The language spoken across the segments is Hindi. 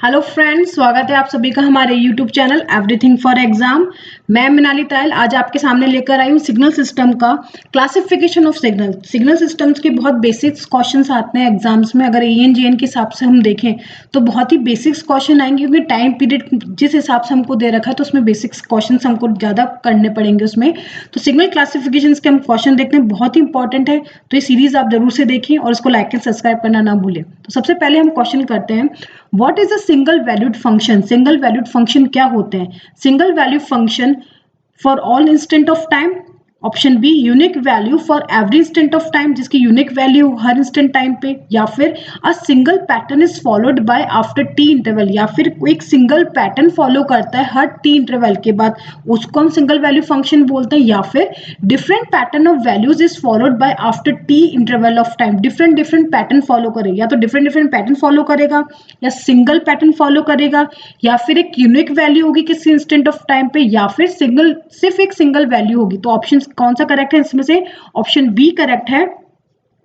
हेलो फ्रेंड्स, स्वागत है आप सभी का हमारे YouTube channel everything for exam. मैं मिनाली तायल आज आपके सामने लेकर आई हूँ सिग्नल सिस्टम का क्लासिफिकेशन ऑफ सिग्नल सिस्टम्स के बहुत बेसिक्स क्वेश्चंस आते हैं एग्जाम्स में। अगर ANJN के हिसाब से हम देखें तो बहुत ही बेसिक्स क्वेश्चन आएंगे, क्योंकि टाइम पीरियड जिस हिसाब से हमको दे रखा है तो उसमें बेसिक्स क्वेश्चन हमको ज़्यादा करने पड़ेंगे उसमें। तो सिग्नल क्लासिफिकेशन के हम क्वेश्चन देखते हैं, बहुत ही इंपॉर्टेंट है, तो ये सीरीज आप जरूर से देखें और इसको लाइक एंड सब्सक्राइब करना ना भूलें। तो सबसे पहले हम क्वेश्चन करते हैं, what is a single valued function. Single valued function क्या होते हैं? Single value function for all instant of time. Option B, unique value for every instant of time, जिसकी यूनिक वैल्यू हर इंस्टेंट टाइम पे। या फिर a single pattern is followed by after T interval, या फिर एक सिंगल पैटर्न फॉलो करता है हर टी इंटरवल के बाद, उसको हम सिंगल वैल्यू फंक्शन बोलते हैं। या फिर different pattern of values is followed by after T interval of time, different different pattern follow करेगा, या तो डिफरेंट डिफरेंट पैटर्न फॉलो करेगा, या सिंगल पैटर्न फॉलो करेगा, या फिर एक यूनिक वैल्यू होगी किसी इंस्टेंट ऑफ टाइम पे, या फिर सिर्फ एक सिंगल वैल्यू होगी। तो ऑप्शन कौन सा करेक्ट है इसमें से? ऑप्शन बी करेक्ट है।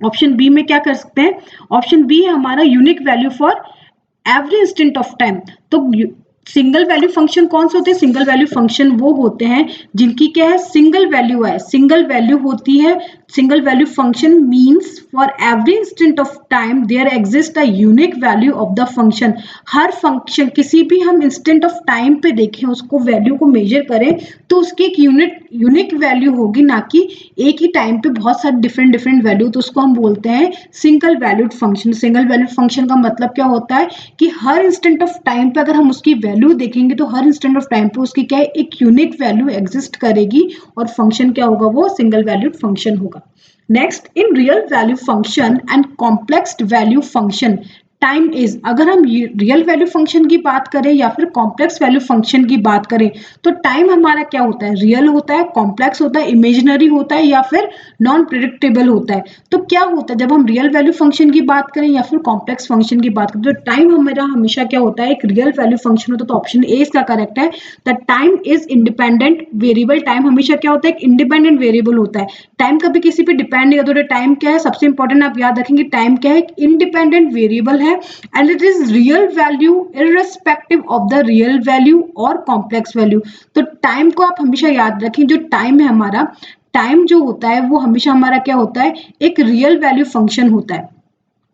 ऑप्शन बी में क्या कर सकते हैं? ऑप्शन बी है हमारा unique value for every instant of time. तो सिंगल वैल्यू फंक्शन कौन से होते हैं? सिंगल वैल्यू फंक्शन वो होते हैं जिनकी क्या है, सिंगल वैल्यू है, सिंगल वैल्यू होती है। Single value function means for every instant of time there exist a unique value of the function. हर फंक्शन किसी भी हम इंस्टेंट ऑफ टाइम पे देखें, उसको वैल्यू को मेजर करें तो उसकी एक यूनिक वैल्यू होगी, ना कि एक ही टाइम पे बहुत सारे डिफरेंट डिफरेंट वैल्यू। तो उसको हम बोलते हैं single valued function. Single valued function का मतलब क्या होता है कि हर इंस्टेंट ऑफ टाइम पे अगर हम उसकी वैल्यू देखेंगे तो हर इंस्टेंट ऑफ टाइम पे उसकी क्या है, एक यूनिक वैल्यू एग्जिस्ट करेगी और फंक्शन क्या होगा, वो सिंगल वैल्यूड फंक्शन होगा। Next, in real value function and complex value function time is. अगर हम रियल वैल्यू फंक्शन की बात करें या फिर कॉम्प्लेक्स वैल्यू फंक्शन की बात करें तो टाइम हमारा क्या होता है, रियल होता है, कॉम्प्लेक्स होता है, इमेजिनरी होता है, या फिर नॉन प्रिडिक्टेबल होता है। तो क्या होता है जब हम रियल वैल्यू फंक्शन की बात करें या फिर कॉम्प्लेक्स फंक्शन की बात करें, तो टाइम हमारा हमेशा क्या होता है, एक रियल वैल्यू फंक्शन होता है। तो ऑप्शन ए इसका करेक्ट है। The time is independent variable. Time हमेशा क्या होता है, एक इंडिपेंडेंट वेरिएबल होता है। टाइम कभी किसी पे डिपेंड नहीं करता। टाइम क्या है, सबसे इंपॉर्टेंट आप याद रखेंगे, टाइम क्या है, एक इंडिपेंडेंट वेरिएबल है and it is real value irrespective of the real value और कॉम्प्लेक्स वैल्यू। तो टाइम को आप हमेशा याद रखें, जो टाइम है हमारा, टाइम जो होता है वो हमेशा हमारा क्या होता है, एक रियल वैल्यू फंक्शन होता है।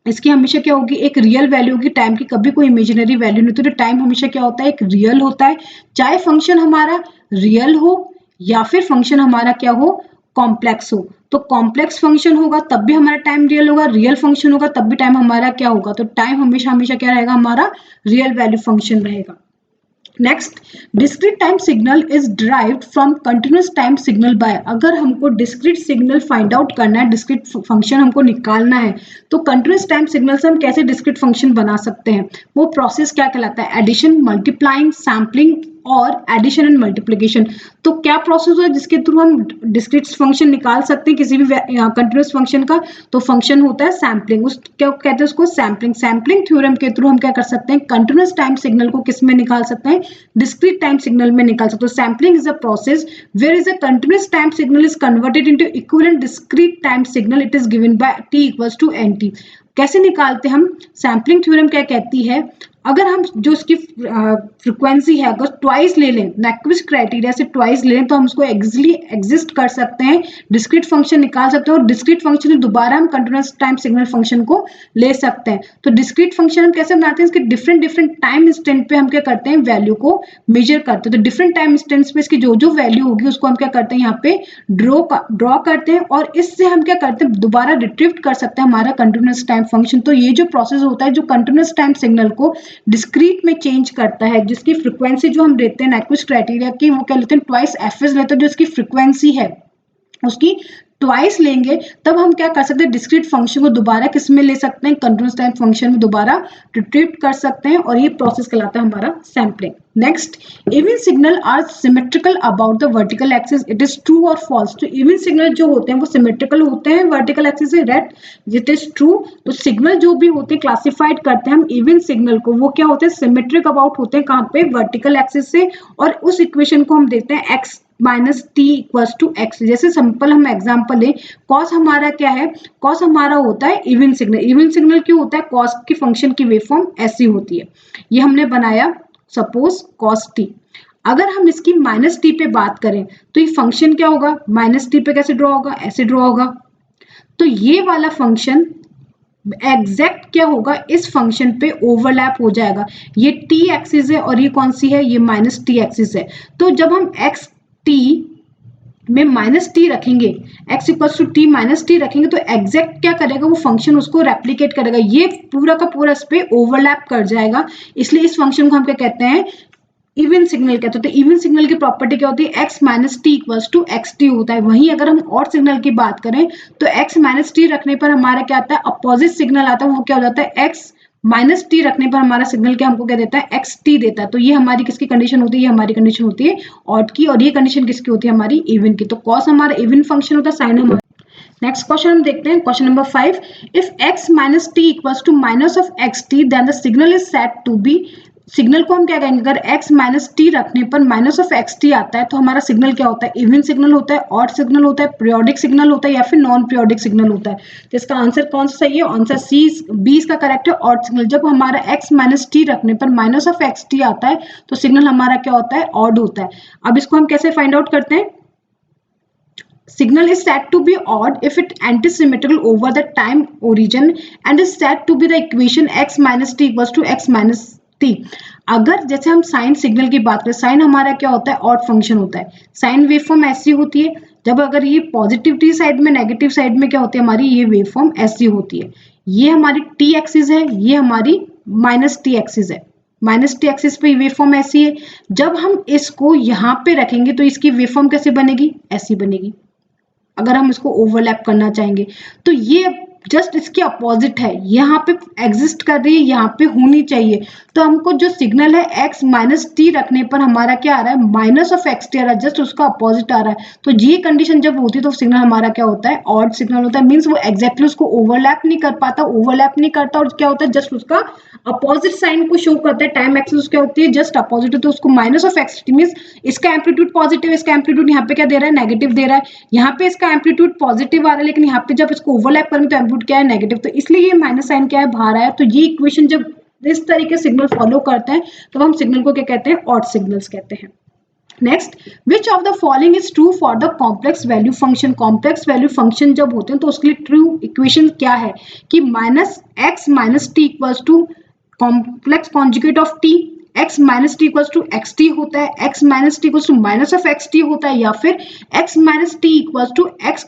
इसकी हमेशा क्या होगी, एक रियल वैल्यू होगी। टाइम की कभी कोई इमेजिनरी वैल्यू नहीं होती। तो टाइम हमेशा क्या होता है, एक रियल होता है, चाहे फंक्शन हमारा रियल हो या फिर फंक्शन हमारा क्या हो, कॉम्प्लेक्स हो। तो कॉम्प्लेक्स फंक्शन होगा तब भी हमारा टाइम रियल होगा, रियल फंक्शन होगा तब भी टाइम हमारा क्या होगा। तो टाइम हमेशा हमेशा क्या रहेगा, हमारा रियल वैल्यू फंक्शन रहेगा। Next, discrete time signal is derived from continuous time signal by. अगर हमको डिस्क्रीट सिग्नल फाइंड आउट करना है, डिस्क्रीट फंक्शन हमको निकालना है, तो कंटिन्यूस टाइम सिग्नल से हम कैसे डिस्क्रीट फंक्शन बना सकते हैं? वो प्रोसेस क्या कहलाता है? एडिशन, मल्टीप्लाइंग, सैम्पलिंग और एडिशन एंड मल्टीप्लिकेशन। तो क्या प्रोसेस है जिसके थ्रू हम डिस्क्रीट फंक्शन निकाल सकते हैं किसी भी कंटिन्यूस फंक्शन का? तो फंक्शन होता है सैम्पलिंग। उस क्या कहते हैं उसको, सैम्पलिंग। सैम्पलिंग थ्योरम के थ्रू हम क्या कर सकते हैं, कंटिन्यूस टाइम सिग्नल को किस में निकाल सकते हैं, डिस्क्रीट टाइम सिग्नल में निकाल सकते हो। Sampling is a process where is a continuous time signal is converted into equivalent discrete time signal, it is given by t equals to nt। कैसे निकालते हैं हम? सैम्पलिंग थ्योरम क्या कहती है, अगर हम जो उसकी फ्रिक्वेंसी है अगर ट्वाइस ले लें, नैक्विस्ट क्राइटेरिया से ट्वाइस ले लें, तो हम उसको एक्चुअली एग्जिस्ट कर सकते हैं, डिस्क्रीट फंक्शन निकाल सकते हैं और डिस्क्रीट फंक्शन में दोबारा हम कंटिन्यूस टाइम सिग्नल फंक्शन को ले सकते हैं। तो डिस्क्रीट फंक्शन हम कैसे बनाते हैं, इसके डिफरेंट डिफरेंट टाइम इंस्टेंट पे हम क्या करते हैं, वैल्यू को मेजर करते हैं। तो डिफरेंट टाइम इंस्टेंट्स पे इसकी जो जो वैल्यू होगी उसको हम क्या करते हैं, यहाँ पे ड्रॉ करते हैं और इससे हम क्या करते हैं, दोबारा रिट्रीव कर सकते हैं हमारा कंटिन्यूस टाइम फंक्शन। तो ये जो प्रोसेस होता है जो कंटिन्यूस टाइम सिग्नल को डिस्क्रीट में चेंज करता है, जिसकी फ्रीक्वेंसी जो हम देते हैं नैक्विस्ट क्राइटेरिया की, वो क्या लेते हैं, ट्वाइस एफएस लेते हैं। जो इसकी फ्रीक्वेंसी है उसकी ट्वाइस लेंगे तब हम क्या कर सकते हैं, डिस्क्रीट फंक्शन को दोबारा किस में ले सकते हैं, कंटिन्यूस टाइम फंक्शन में दोबारा रिट्रीव कर सकते हैं और ये प्रोसेस कहलाता है हमारा sampling. Next, even signal are symmetrical about the vertical axis, it is true और फॉल्स। तो इवन सिग्नल जो होते हैं वो सिमेट्रिकल होते हैं वर्टिकल एक्सिस से, राइट, इट इज ट्रू। तो सिग्नल जो भी होते हैं क्लासिफाइड करते हैं हम इवन सिग्नल को, वो क्या होते हैं, सिमेट्रिक अबाउट होते हैं, कहाँ पे, वर्टिकल एक्सिस से। और उस इक्वेशन को हम देखते हैं x minus T equals to X. जैसे सिंपल हम एग्जांपल लें, कॉस हमारा क्या है, कॉस हमारा होता है इवन सिग्नल। इवन सिग्नल क्यों होता है, कॉस की फंक्शन की वेवफॉर्म ऐसी होती है। ये हमने बनाया सपोज कॉस टी। अगर हम इसकी माइनस टी पे बात करें तो ये फंक्शन क्या होगा, माइनस टी पे कैसे ड्रॉ होगा, ऐसे ड्रॉ होगा। तो ये वाला फंक्शन एग्जैक्ट क्या होगा, इस फंक्शन पे ओवरलैप हो जाएगा। ये टी एक्सिस है और ये कौन सी है, ये माइनस टी एक्सिस है। तो जब हम एक्स टी में माइनस टी रखेंगे, X equals to T minus T रखेंगे, तो एग्जैक्ट क्या करेगा, वो फंक्शन उसको रेप्लिकेट करेगा। ये पूरा का पूरा इस पे ओवरलैप कर जाएगा, इसलिए इस फंक्शन को हम क्या कहते हैं, इवन सिग्नल कहते हैं। तो इवन सिग्नल की प्रॉपर्टी क्या होती है, X minus T equals to X T होता है। वहीं अगर हम ऑड सिग्नल की बात करें तो एक्स माइनस टी रखने पर हमारा क्या आता है, अपोजिट सिग्नल आता है, वो क्या हो जाता है, एक्स माइनस टी रखने पर हमारा सिग्नल क्या हमको क्या देता है, एक्स टी देता है। तो ये हमारी किसकी कंडीशन होती है, ये हमारी कंडीशन होती है ऑड की, और ये कंडीशन किसकी होती है, हमारी इवन की। तो कॉस हमारा इवन फंक्शन होता है, साइन हमारा। नेक्स्ट क्वेश्चन हम देखते हैं, question number 5। If x minus T equals to minus of X T then the signal is said to be. Signal को हम क्या कहेंगे, अगर x माइनस टी रखने पर माइनस ऑफ एक्स टी आता है तो हमारा सिग्नल क्या होता है, इवन सिग्नल होता है, ऑड सिग्नल होता है, पीरियोडिक सिग्नल होता है, या फिर नॉन पीरियोडिक सिग्नल होता है। तो इसका आंसर कौन सा सही है, आंसर सी बी इसका करेक्ट है, ऑड सिग्नल। जब हमारा x माइनस टी रखने पर माइनस ऑफ एक्स टी आता है तो सिग्नल हमारा क्या होता है, ऑड होता है। अब इसको हम कैसे फाइंड आउट करते हैं, signal is said to be odd if it antisymmetrical over the time origin and is said to be the equation x minus t equals to x minus t। अगर जैसे हम साइन सिग्नल की बात करें, साइन हमारा क्या होता है, ऑड फंक्शन होता है। साइन वेवफॉर्म ऐसी होती है, जब अगर ये पॉजिटिविटी साइड में, नेगेटिव साइड में क्या होती है, हमारी ये वेवफॉर्म ऐसी होती है। ये हमारी टी एक्सिस है, ये हमारी माइनस टी एक्सिस है। माइनस टी एक्सिस पे वेवफॉर्म ऐसी है। जब हम इसको यहाँ पे रखेंगे तो इसकी वेवफॉर्म कैसे बनेगी, ऐसी बनेगी। अगर हम इसको ओवरलैप करना चाहेंगे तो ये जस्ट इसके अपोजिट है, यहाँ पे एग्जिस्ट कर रही है, यहाँ पे होनी चाहिए। तो हमको जो सिग्नल है x माइनस टी रखने पर हमारा क्या आ रहा है, माइनस ऑफ एक्स टी आ रहा है, जस्ट उसका अपोजिट आ रहा है। तो ये कंडीशन जब होती है तो सिग्नल हमारा क्या होता है, ऑड सिग्नल होता है। मीन्स वो एग्जैक्टली उसको ओवरलैप नहीं कर पाता, ओवरलैप नहीं करता, और क्या होता है, जस्ट उसका अपोजिट साइन को शो करता है। टाइम एक्सिस क्या होती है, जस्ट अपोजिट। तो उसको minus of X T means इसका एम्पलीट्यूड पॉजिटिव, इसका एम्पलीट्यूड यहाँ पे क्या दे रहा है, नेगेटिव दे रहा है। यहाँ पे इसका एम्पलीट्यूड पॉजिटिव आ रहा है, लेकिन यहाँ पे जब इसको ओवरलैप करेंगे तो एम्पलीट्यूड क्या है, नेगेटिव। तो इसलिए ये माइनस साइन क्या है, बाहर आया। तो ये इक्वेशन जब इस तरीके सिग्नल फॉलो करते हैं तो हम सिग्नल को क्या कहते हैं, ऑड सिग्नल्स कहते हैं। Next, which of the following is true for the complex value function. Complex value function जब होते हैं तो उसके लिए ट्रू इक्वेशन क्या है, कि minus X minus T equals to complex conjugate of T, x minus T equals to X T होता है, x minus T equals to minus of X T होता है, या फिर x minus T equals to X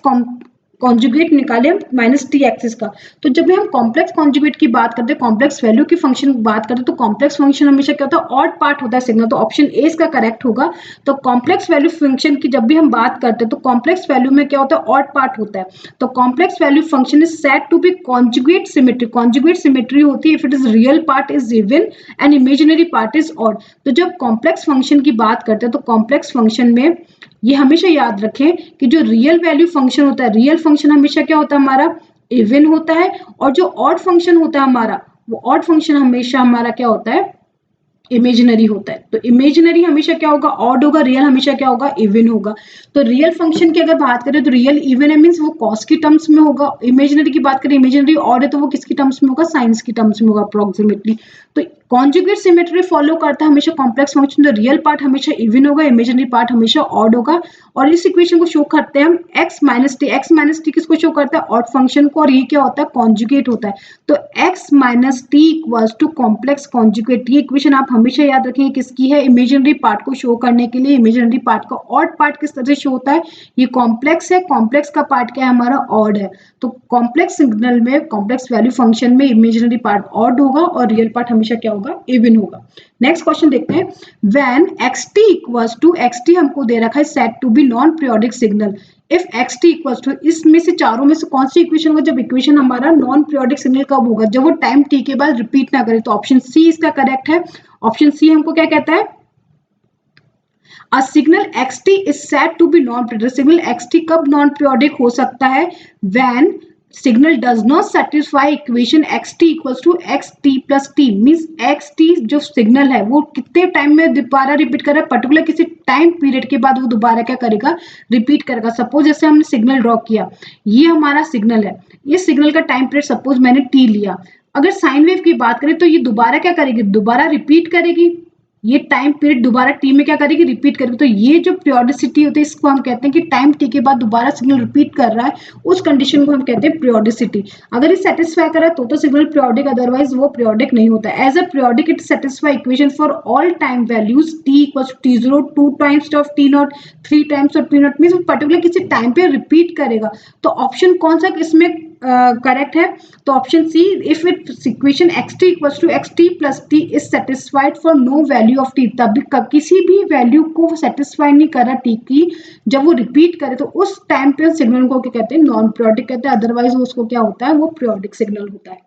conjugate निकाले हम माइनस टी एक्सिस का। तो जब भी हम कॉम्प्लेक्स कॉन्जुगेट की बात करते हैं, कॉम्प्लेक्स वैल्यू की फंक्शन की बात करते हैं, तो कॉम्प्लेक्स फंक्शन हमेशा क्या होता है, ऑड पार्ट होता है सिग्नल। तो ऑप्शन ए इसका करेक्ट होगा। तो कॉम्प्लेक्स वैल्यू फंक्शन की जब भी हम बात करते हैं तो कॉम्प्लेक्स वैल्यू में क्या होता है, ऑड पार्ट होता है। तो complex value function is said to be conjugate symmetry. Conjugate symmetry होती है if it is real part is even and imaginary part is odd. तो जब कॉम्प्लेक्स फंक्शन की बात करते हैं तो कॉम्प्लेक्स फंक्शन में ये हमेशा याद रखें कि जो रियल वैल्यू फंक्शन होता है, रियल फंक्शन हमेशा क्या होता है, हमारा इवन होता है, और जो ऑड फंक्शन होता है हमारा, वो ऑड फंक्शन हमेशा हमारा क्या होता है, इमेजिनरी होता है। तो इमेजिनरी हमेशा क्या होगा, ऑड होगा, रियल हमेशा क्या होगा, इवन होगा। तो रियल फंक्शन की अगर बात करें तो रियल इवन है, मींस वो कॉस की टर्म्स में होगा। इमेजिनरी की बात करें, इमेजिनरी ऑड है तो वो किसकी टर्म्स में होगा, साइंस की टर्म्स में होगा अप्रोक्सीमेटली। तो कॉन्जुगेट सिमेट्री फॉलो करता है हमेशा कॉम्प्लेक्स फंक्शन। तो रियल पार्ट हमेशा इवन होगा, इमेजिनरी पार्ट हमेशा ऑड होगा। और इस इक्वेशन को शो करते हैं हम x minus T. X minus T किसको शो करता है, ऑड फंक्शन को, और ये क्या होता है, कॉन्जुगेट होता है। तो x minus T equals to complex conjugate. ये इक्वेशन आप हमेशा याद रखेंगे किसकी है, इमेजिनरी पार्ट को शो करने के लिए। इमेजिनरी पार्ट का ऑड पार्ट किस तरह से शो होता है, ये कॉम्प्लेक्स है, कॉम्प्लेक्स का पार्ट क्या है, हमारा ऑड है। तो कॉम्प्लेक्स सिग्नल में, कॉम्प्लेक्स वैल्यू फंक्शन में इमेजिनरी पार्ट ऑड होगा और रियल पार्ट हमेशा क्या होगा, इवन होगा। नेक्स्ट क्वेश्चन देखते हैं, when xt equals to xt हमको दे रखा है set to be non periodic signal. If xt equals to, इसमें से चारों में से कौन सी इक्वेशन होगा जब इक्वेशन हमारा नॉन पीरियोडिक सिग्नल कब होगा, जब वो टाइम t के बाद रिपीट ना करे। तो ऑप्शन सी इसका करेक्ट है। ऑप्शन सी हमको क्या कहता है, A signal xt is said to be non-periodic। Signal xt कब नॉन पीरियोडिक हो सकता है, when signal does not satisfy equation xt equals to xt plus t, means xt जो सिग्नल है वो कितने टाइम में दोबारा रिपीट कर रहा है, पर्टिकुलर किसी टाइम पीरियड के बाद वो दोबारा क्या करेगा, रिपीट करेगा। सपोज जैसे हमने सिग्नल ड्रॉ किया, ये हमारा सिग्नल है, इस सिग्नल का टाइम पीरियड सपोज मैंने टी लिया, अगर साइन वेव की बात करें तो ये दोबारा क्या करेगी, दोबारा रिपीट करेगी, ये टाइम पीरियड दोबारा टी में क्या करेगी, रिपीट करेगी। तो ये जो पीरियोडिसिटी होती है इसको हम कहते हैं कि टाइम टी के बाद दोबारा सिग्नल रिपीट कर रहा है, उस कंडीशन को हम कहते हैं पीरियोडिसिटी। अगर ये सेटिस्फाई कर रहा है तो सिग्नल पीरियोडिक, अदरवाइज वो पीरियोडिक नहीं होता है। As a periodic it satisfy equation for all time values t equals to t zero, 2 times of t naught, 3 times of t naught, means particular किसी टाइम पे रिपीट करेगा। तो ऑप्शन कौन सा इसमें करेक्ट है, तो option c, if it equation xt equals to xt plus t is satisfied for no value of T, तभी किसी भी वैल्यू को सेटिस्फाई नहीं कर रहा टी की, जब वो रिपीट करे तो उस टाइम पे सिग्नल को क्या कहते हैं, नॉन पीरियोडिक कहते हैं, अदरवाइज उसको क्या होता है, वो पीरियोडिक सिग्नल होता है।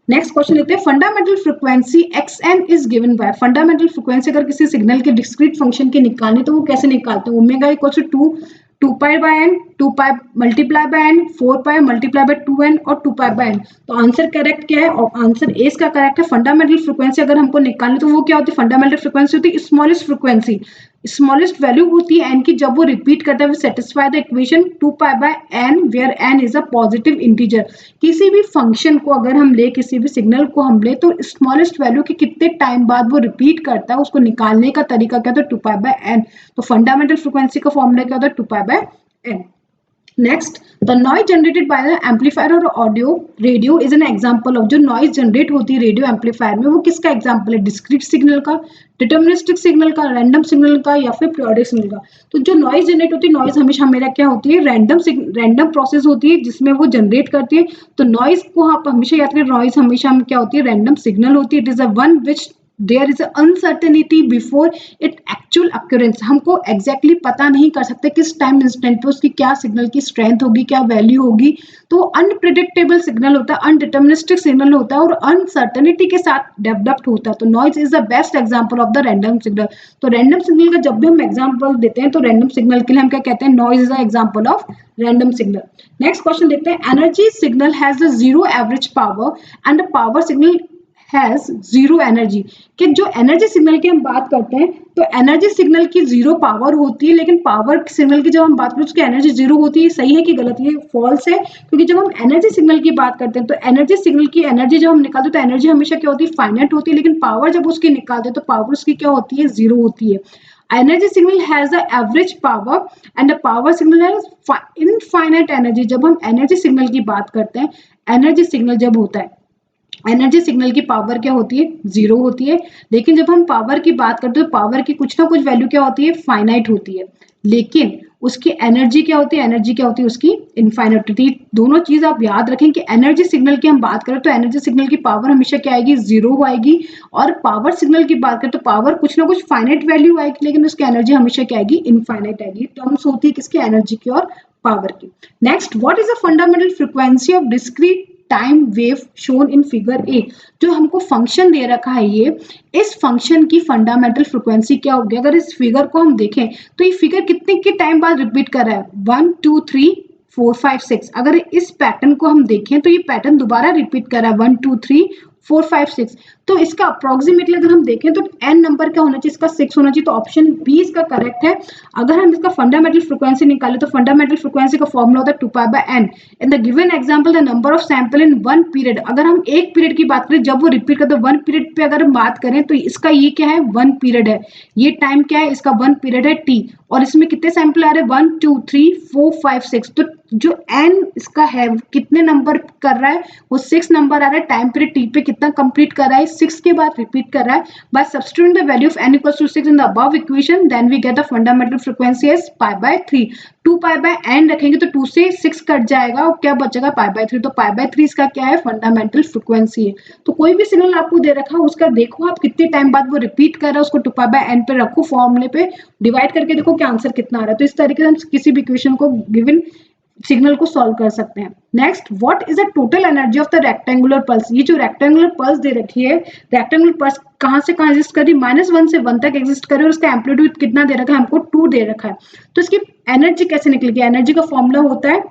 नेक्स्ट क्वेश्चन लेते हैं, fundamental frequency xn is given bye, fundamental frequency अगर किसी सिग्नल के डिस्क्रीट फंक्शन की निकालनी तो वो कैसे निकालते हैं, omega equals to 2 pi by n, 2 pi multiply by n, 4 pi multiply by 2n और 2 पाई बाय n। तो आंसर करेक्ट क्या है, और आंसर ए इसका करेक्ट है। फंडामेंटल फ्रीक्वेंसी अगर हमको निकालनी तो वो क्या होती है, फंडामेंटल फ्रीक्वेंसी होती है स्मॉलेस्ट फ्रीक्वेंसी, स्मॉलेस्ट वैल्यू होती है n की, जब वो रिपीट करता है satisfy the equation 2 pi by n where n is a positive integer. किसी भी फंक्शन को अगर हम ले, किसी भी सिग्नल को हम ले, तो स्मॉलेस्ट वैल्यू के कितने टाइम बाद वो रिपीट करता है उसको निकालने का तरीका क्या होता है, 2 पाई बाय n। तो फंडामेंटल फ्रीक्वेंसी का फॉर्मूला क्या होता है, 2 pi by n। Next, the noise generated by the amplifier और audio radio is an example of, जो नॉइज जनरेट होती है रेडियो एम्पलीफायर में वो किसका एग्जांपल है, डिस्क्रीट सिग्नल का, डिटरमिनिस्टिक सिग्नल का, रैंडम सिग्नल का, या फिर पीरियोडिक सिग्नल का। तो जो नॉइज जनरेट होती है, नॉइज हमेशा मेरा क्या होती है, रैंडम प्रोसेस होती है जिसमें वो जनरेट करती है। तो नॉइज को आप हमेशा याद करें, नॉइज हमेशा हम क्या होती है, रैंडम सिग्नल होती है। It is a one which there is uncertainty before it actual occurrence, हमको एग्जैक्टली पता नहीं कर सकते किस टाइम इंस्टेंट पे उसकी क्या सिग्नल की स्ट्रेंथ होगी, क्या वैल्यू होगी। तो अनप्रिडिक्टेबल सिग्नल होता है, अनडिटर्मिनिस्टिक सिग्नल होता है और अनसर्टेनिटी के साथ डेवलप्ड होता है। तो noise is the best example of the random signal. तो रैंडम सिग्नल का जब भी हम एग्जांपल देते हैं तो रैंडम सिग्नल के लिए हम क्या कहते हैं, noise is the example of random signal. Next question देखते हैं, energy signal has the zero average power and the power signal has zero energy. कि जो एनर्जी सिग्नल की हम बात करते हैं तो एनर्जी सिग्नल की जीरो पावर होती है, लेकिन पावर सिग्नल की जब हम बात करें उसकी एनर्जी जीरो होती है। सही है कि गलत, ये फॉल्स है, क्योंकि जब हम एनर्जी सिग्नल की बात करते हैं तो एनर्जी सिग्नल की एनर्जी जब हम निकालते हैं तो एनर्जी हमेशा क्या होती है, फाइनाइट होती है, लेकिन पावर जब उसकी निकालते हैं तो पावर उसकी क्या होती है, जीरो होती है। Energy signal has the average power and the power signal has infinite energy. जब हम एनर्जी सिग्नल की बात करते हैं, एनर्जी सिग्नल जब होता है, एनर्जी सिग्नल की पावर क्या होती है, जीरो होती है। लेकिन जब हम पावर की बात करते हैं तो पावर की कुछ ना कुछ वैल्यू क्या होती है, फाइनाइट होती है, लेकिन उसकी एनर्जी क्या होती है, एनर्जी क्या होती है उसकी इनफाइनाइट होती है। दोनों चीज आप याद रखें कि एनर्जी सिग्नल की हम बात करें तो एनर्जी सिग्नल की पावर हमेशा क्या आएगी, जीरो आएगी, और पावर सिग्नल की बात करें तो पावर कुछ ना कुछ फाइनाइट वैल्यू आएगी, लेकिन उसकी एनर्जी हमेशा क्या आएगी, इनफाइनाइट आएगी। टर्म्स होती है किसकी, एनर्जी की और पावर की। Next, what is the fundamental frequency of discrete time wave shown in figure A. जो हमको फंक्शन दे रखा है ये, इस फंक्शन की फंडामेंटल फ्रीक्वेंसी क्या होगी। अगर इस फिगर को हम देखें तो ये फिगर कितने के टाइम बाद रिपीट कर रहा है, 1 2 3 4 5 6। अगर इस पैटर्न को हम देखें तो ये पैटर्न दोबारा रिपीट कर रहा है, 1 2 3 4 5 6। तो इसका अप्रोक्सीमेटली अगर हम देखें तो n नंबर क्या होना चाहिए, इसका 6 होना चाहिए। तो ऑप्शन बी इसका करेक्ट है। अगर हम इसका फंडामेंटल फ्रीक्वेंसी निकालें तो फंडामेंटल फ्रीक्वेंसी का फॉर्मूला होता है 2 pi by n। In the given example the number of sample in one period. अगर हम एक पीरियड की बात करें, जब वो रिपीट करते हैं वन पीरियड पे अगर हम बात करें तो इसका ये क्या है, वन पीरियड है। ये टाइम क्या है, इसका वन पीरियड है t, और इसमें कितने सैंपल आ रहे हैं, 1 2 3 4 5 6। तो जो n इसका है कितने नंबर कर रहा है, वो 6 नंबर आ रहा है। टाइम पीरियड t पे कितना कंप्लीट कर रहा है, 6 के बाद रिपीट कर रहा है। By substituting the value of n equals to 6 in the above equation, then we get the fundamental frequency as pi by 3। 2 pi by n रखेंगे तो 2 से 6 कट जाएगा और क्या बचेगा, पाई बाय 3। तो पाई बाय 3 इसका क्या है, फंडामेंटल फ्रीक्वेंसी है। तो कोई भी सिग्नल आपको दे रखा है उसका देखो आप कितने टाइम बाद वो रिपीट कर रहा है, उसको 2 पाई बाय n पे रखो, फॉर्मूले पे डिवाइड करके देखो कि आंसर कितना आ रहा है। तो इस तरीके से हम किसी भी इक्वेशन को गिवन सिग्नल को सॉल्व कर सकते हैं। Next, what is the total energy of the rectangular pulse. ये जो रेक्टेंगुलर पल्स दे रखी है, रेक्टेंगुलर पल्स कहां से कहां एग्जिस्ट कर रही है, -1 से 1 तक एग्जिस्ट कर रही है, और उसका एम्पलीट्यूड कितना दे रखा है, हमको 2 दे रखा है। तो इसकी एनर्जी कैसे निकलेगी, एनर्जी का फॉर्मूला होता है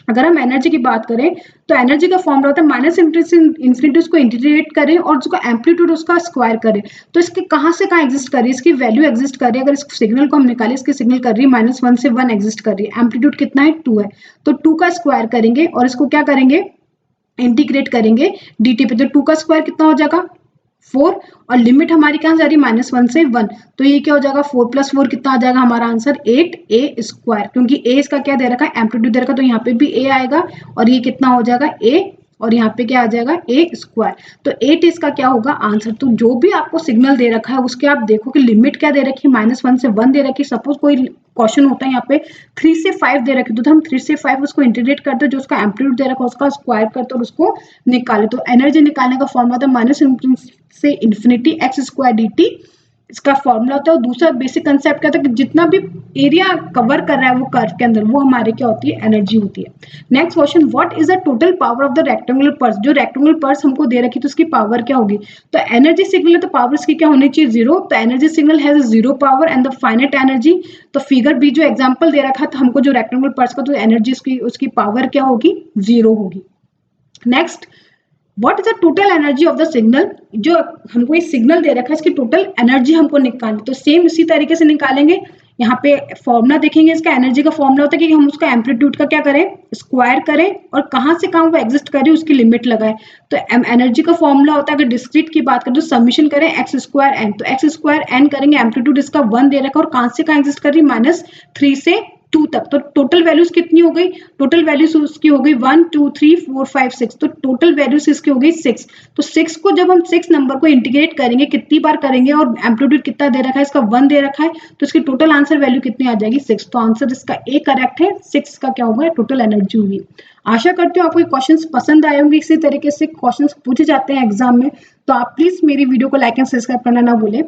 अगर हम एनर्जी की बात करें तो एनर्जी का फॉर्मूला होता है माइनस इन्फिनिटी उसको इंटीग्रेट करें और उसका एम्पलीट्यूड उसका स्क्वायर करें। तो इसके कहाँ से कहाँ एग्जिस्ट कर रही है, इसकी वैल्यू एग्जिस्ट कर रही है। अगर इस सिग्नल को हम निकालें, इसकी सिग्नल कर रही है -1 से 1 एग्जिस्ट कर रही है। एम्पलीट्यूड कितना है, 2 है। तो 2 का स्क्वायर करेंगे और इसको क्या करेंगे, इंटीग्रेट करेंगे dt पे। तो 2 का स्क्वायर कितना हो जाएगा, 4, और लिमिट हमारी कहाँ जा रही है, -1 से 1। तो ये क्या हो जाएगा, 4 + 4 कितना आ जाएगा हमारा आंसर, 8a², क्योंकि a इसका क्या दे रखा है, एम्पलीट्यूड दे रखा है, तो यहाँ पे भी a आएगा और ये कितना हो जाएगा a, और यहाँ पे क्या आ जाएगा a²। तो 8 इसका क्या होगा आंसर। तो जो भी आपको सिग्नल दे रखा है उसके आप देखो कि लिमिट क्या दे रखी है, -1 से 1 दे रखी है। सपोज कोई क्वेश्चन होता है यहाँ पे 3 से 5 दे रखे, तो हम 3 से 5 उसको इंटीग्रेट करते हैं, जो उसका एम्पलीट्यूड दे रखा है उसका स्क्वायर करते और उसको निकाले। तो एनर्जी निकालने का फॉर्मूला था माइनस से इन्फिनिटी x² dt, इसका फॉर्मूला होता है। और दूसरा बेसिक कंसेप्ट क्या था कि जितना भी एरिया कवर कर रहा है वो कर्व के अंदर, वो हमारे क्या होती है, एनर्जी होती है। Next question, what is the total power of the rectangular purse. जो रेक्टेंगुलर पर्स हमको दे रखी तो उसकी पावर क्या होगी। तो एनर्जी सिग्नल है तो पावर इसकी क्या होनी चाहिए, 0। तो energy signal has 0 power and the finite energy. तो फिगर बी जो एग्जाम्पल दे रखा था हमको जो रेक्टेंगुलर पर्स का, तो एनर्जी उसकी पावर क्या होगी, 0 होगी। Next, what is the total energy of the signal. जो हमको ये सिग्नल दे रखा है इसकी टोटल एनर्जी हमको निकालनी। तो सेम इसी तरीके से निकालेंगे। यहाँ पे फॉर्मूला देखेंगे, इसका एनर्जी का फॉर्मूला होता है कि हम उसका एम्पलीट्यूड का क्या करें, स्क्वायर करें, और कहाँ से कहाँ वो एग्जिस्ट करे उसकी लिमिट लगाए। तो एनर्जी का फॉर्मूला होता है, अगर डिस्क्रीट की बात करें तो समीशन करें x² n। तो x² n करेंगे, एम्पलीट्यूड इसका 1 दे रखा है और कहाँ से कहाँ एग्जिस्ट कर रही है, -3 से 2 तक। तो टोटल वैल्यूज कितनी हो गई, टोटल वैल्यूज उसकी हो गई 1 2 3 4 5 6। तो टोटल वैल्यूज इसकी हो गई 6। तो 6 को जब हम 6 नंबर को इंटीग्रेट करेंगे, कितनी बार करेंगे, और एम्पलीट्यूड कितना दे रखा है, इसका 1 दे रखा है, तो इसकी टोटल आंसर वैल्यू कितनी आ जाएगी, 6। तो आंसर इसका ए करेक्ट है, 6 का क्या होगा, टोटल एनर्जी होगी। आशा करती हूँ आपको ये क्वेश्चंस पसंद आए होंगे। इसी तरीके से क्वेश्चंस पूछे जाते हैं एग्जाम में, तो आप प्लीज मेरी वीडियो को लाइक एंड सब्सक्राइब करना ना भूलें।